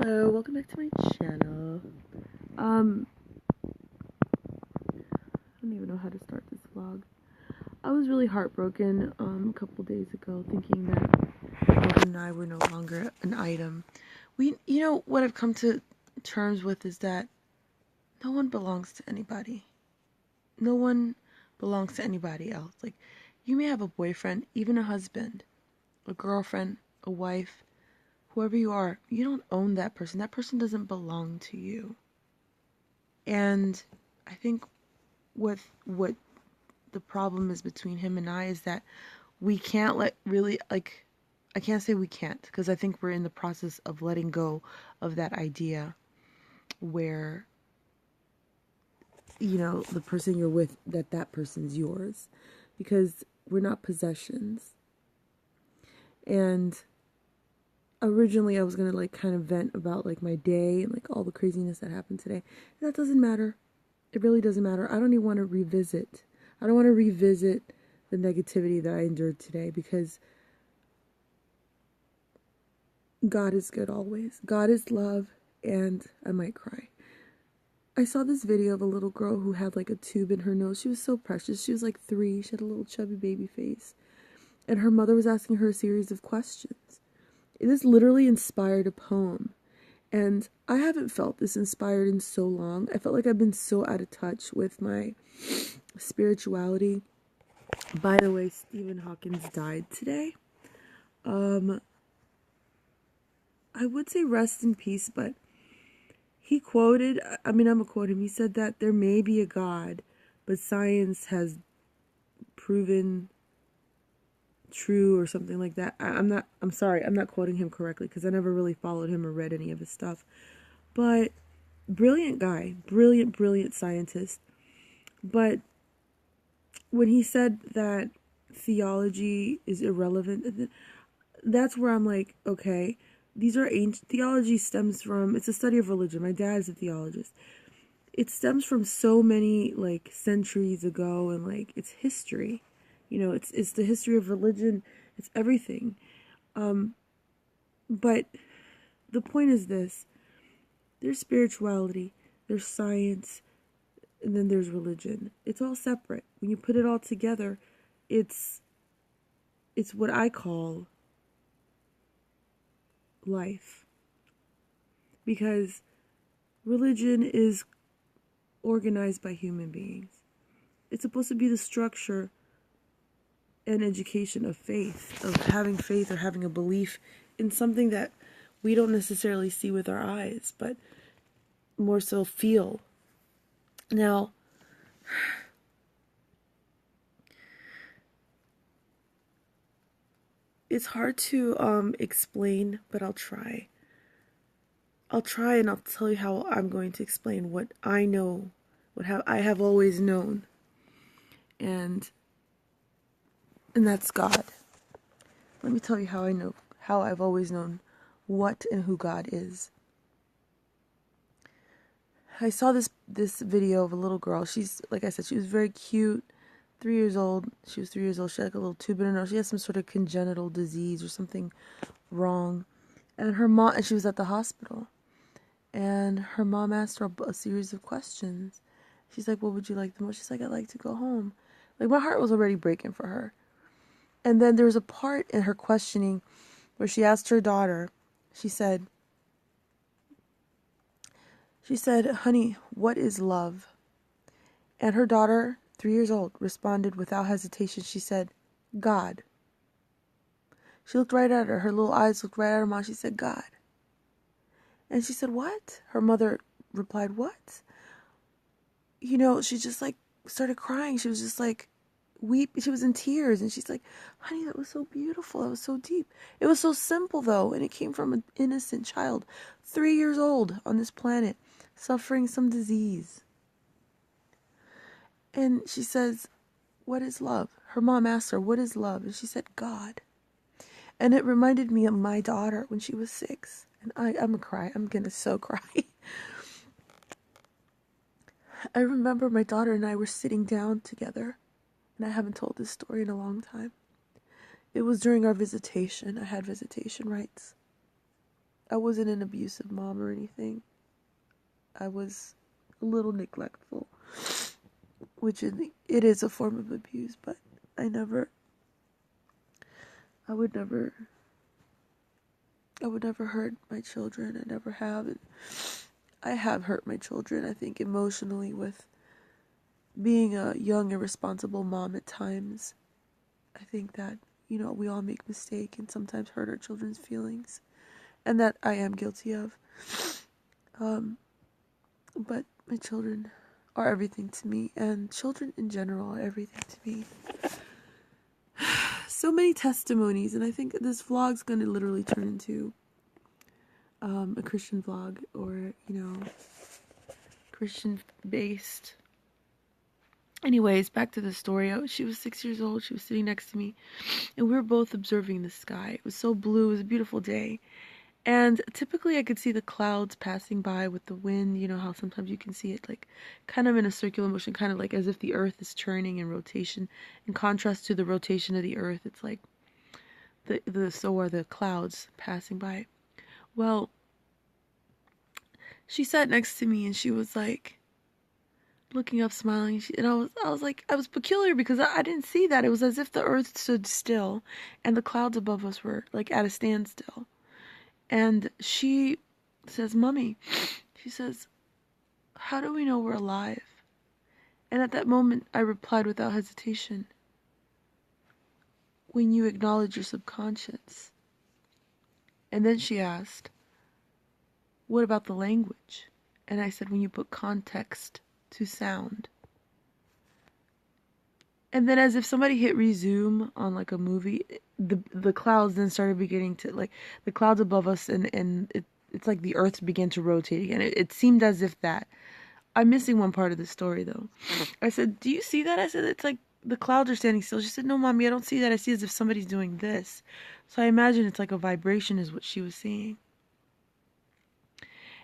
Hello, welcome back to my channel. I don't even know how to start this vlog. I was really heartbroken a couple days ago, thinking that Logan and I were no longer an item. What I've come to terms with is that no one belongs to anybody. No one belongs to anybody else. Like, you may have a boyfriend, even a husband, a girlfriend, a wife, whoever you are, you don't own that person. That person doesn't belong to you. And I think what the problem is between him and I is that we can't I can't say we can't, because I think we're in the process of letting go of that idea where the person you're with, that person's yours, because we're not possessions. And originally I was gonna kind of vent about my day and all the craziness that happened today. And that doesn't matter. It really doesn't matter. I don't even want to revisit. I don't want to revisit the negativity that I endured today, because God is good always. God is love, and I might cry. I saw this video of a little girl who had a tube in her nose. She was so precious. She was 3. She had a little chubby baby face. And her mother was asking her a series of questions. This literally inspired a poem. And I haven't felt this inspired in so long. I felt like I've been so out of touch with my spirituality. By the way, Stephen Hawking died today. I would say rest in peace, but he quoted, I'm gonna quote him. He said that there may be a God, but science has proven true, or something like that. I'm sorry, I'm not quoting him correctly, because I never really followed him or read any of his stuff. But brilliant guy, brilliant scientist. But when he said that theology is irrelevant, that's where I'm like, okay, these are ancient. Theology stems from, it's a study of religion. My dad is a theologist. It stems from so many centuries ago, and it's history. It's the history of religion. It's everything. But the point is this: there's spirituality, there's science, and then there's religion. It's all separate. When you put it all together, it's what I call life. Because religion is organized by human beings. It's supposed to be the structure and education of faith, of having faith or having a belief in something that we don't necessarily see with our eyes, but more so feel. Now, it's hard to explain, but I'll try. And I'll tell you how I'm going to explain what I know, I have always known. And that's God. Let me tell you how I've always known what and who God is. I saw this video of a little girl. She's, like I said, she was very cute. 3 years old. She was 3 years old. She had a little tube in her nose. She had some sort of congenital disease or something wrong. And she was at the hospital. And her mom asked her a series of questions. She's like, what would you like the most? She's like, I'd like to go home. My heart was already breaking for her. And then there was a part in her questioning where she asked her daughter, she said, honey, what is love? And her daughter, 3 years old, responded without hesitation. She said, God. She looked right at her. Her little eyes looked right at her mom. She said, God. And she said, what? Her mother replied, what? She just started crying. She was just she was in tears. And she's like, honey, that was so beautiful. That was so deep. It was so simple, though. And it came from an innocent child, 3 years old on this planet, suffering some disease. And she says, what is love? Her mom asked her, what is love? And she said, God. And it reminded me of my daughter when she was 6. And I'm gonna cry. I'm gonna so cry. I remember my daughter and I were sitting down together. And I haven't told this story in a long time. It was during our visitation. I had visitation rights. I wasn't an abusive mom or anything. I was a little neglectful, which it is a form of abuse, but I would never hurt my children. I never have. And I have hurt my children, I think, emotionally with being a young, irresponsible mom at times. I think that, we all make mistakes and sometimes hurt our children's feelings. And that I am guilty of. But my children are everything to me. And children in general are everything to me. So many testimonies. And I think this vlog's going to literally turn into a Christian vlog. Or, Christian-based. Anyways, back to the story. She was 6 years old. She was sitting next to me. And we were both observing the sky. It was so blue. It was a beautiful day. And typically I could see the clouds passing by with the wind. You know how sometimes you can see it like kind of in a circular motion, kind of like as if the earth is turning in rotation. In contrast to the rotation of the earth, it's like so are the clouds passing by. Well, she sat next to me and she was like looking up, smiling, and I was like, I was peculiar because I didn't see that. It was as if the earth stood still and the clouds above us were like at a standstill. And she says, "Mommy," she says, "how do we know we're alive?" And at that moment, I replied without hesitation, "When you acknowledge your subconscious." And then she asked, "What about the language?" And I said, "When you put context to sound." And then as if somebody hit resume on like a movie, the clouds then started beginning to, like, the clouds above us, and it's like the earth began to rotate again. It seemed as if that. I'm missing one part of the story though. I said, "Do you see that?" I said, "It's like the clouds are standing still." She said, "No, Mommy, I don't see that. I see as if somebody's doing this." So I imagine it's like a vibration is what she was seeing.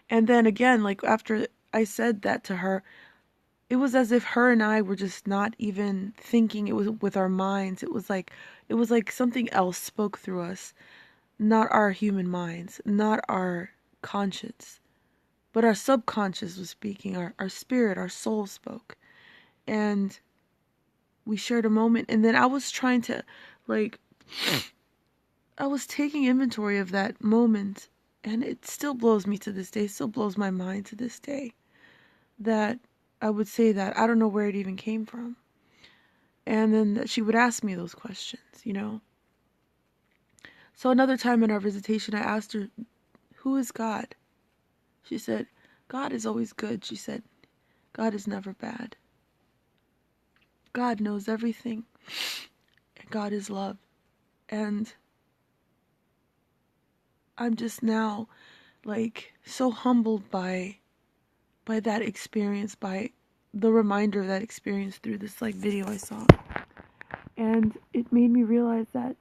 And then again, like after I said that to her, it was as if her and I were just not even thinking it was with our minds. It was like something else spoke through us, not our human minds, not our conscience, but our subconscious was speaking. Our spirit, our soul spoke. And we shared a moment, and then I was trying to, like, I was taking inventory of that moment, and it still blows me to this day, still blows my mind to this day, that I would say that. I don't know where it even came from. And then she would ask me those questions. So another time in our visitation, I asked her, "Who is God?" She said, "God is always good." She said, "God is never bad. God knows everything. And God is love." And I'm just now, like, so humbled by that experience, by the reminder of that experience through this, like, video I saw. And it made me realize that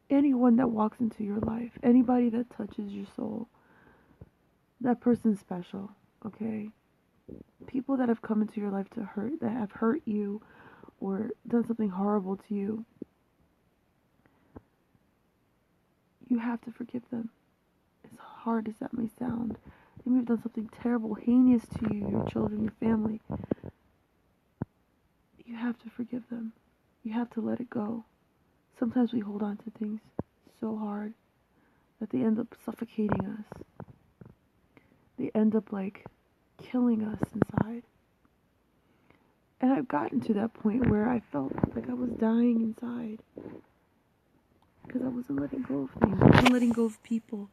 anyone that walks into your life, anybody that touches your soul, that person's special, okay? People that have come into your life to hurt, that have hurt you or done something horrible to you, you have to forgive them. As hard as that may sound. They may have done something terrible, heinous to you, your children, your family. You have to forgive them. You have to let it go. Sometimes we hold on to things so hard that they end up suffocating us. They end up, like, killing us inside. And I've gotten to that point where I felt like I was dying inside. Because I wasn't letting go of things. I wasn't letting go of people.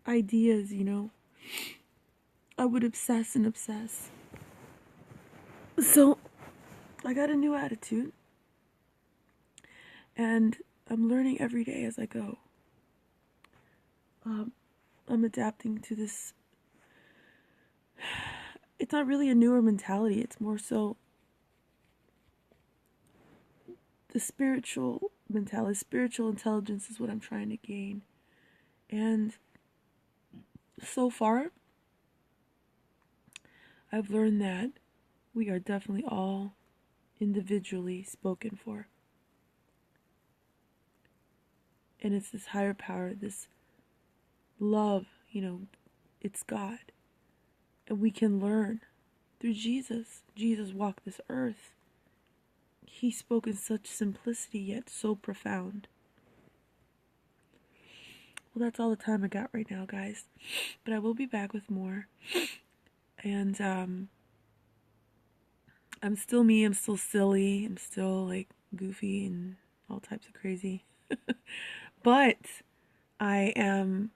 Ideas, I would obsess and obsess. So, I got a new attitude. And I'm learning every day as I go. I'm adapting to this. It's not really a newer mentality. It's more so the spiritual mentality. Spiritual intelligence is what I'm trying to gain. And so far, I've learned that we are definitely all individually spoken for. And it's this higher power, this love, it's God. And we can learn through Jesus. Jesus walked this earth. He spoke in such simplicity, yet so profound. Well, that's all the time I got right now, guys. But I will be back with more. And I'm still me. I'm still silly. I'm still like goofy and all types of crazy. But I am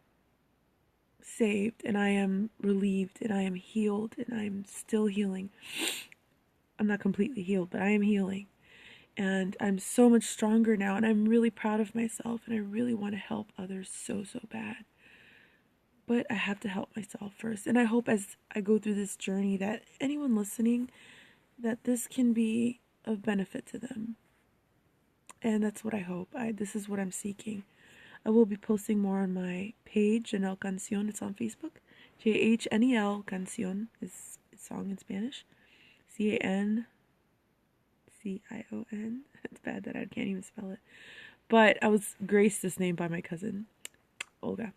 saved, and I am relieved, and I am healed, and I'm still healing. I'm not completely healed, but I am healing. And I'm so much stronger now, and I'm really proud of myself, and I really want to help others so bad. But I have to help myself first. And I hope as I go through this journey that anyone listening, that this can be of benefit to them. And that's what I hope. This is what I'm seeking. I will be posting more on my page, Janelle Cancion. It's on Facebook. JHNEL Cancion is a song in Spanish. CANCION. It's bad that I can't even spell it. But I was graced this name by my cousin, Olga.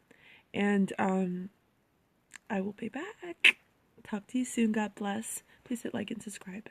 And I will pay back. Talk to you soon. God bless. Please hit like and subscribe.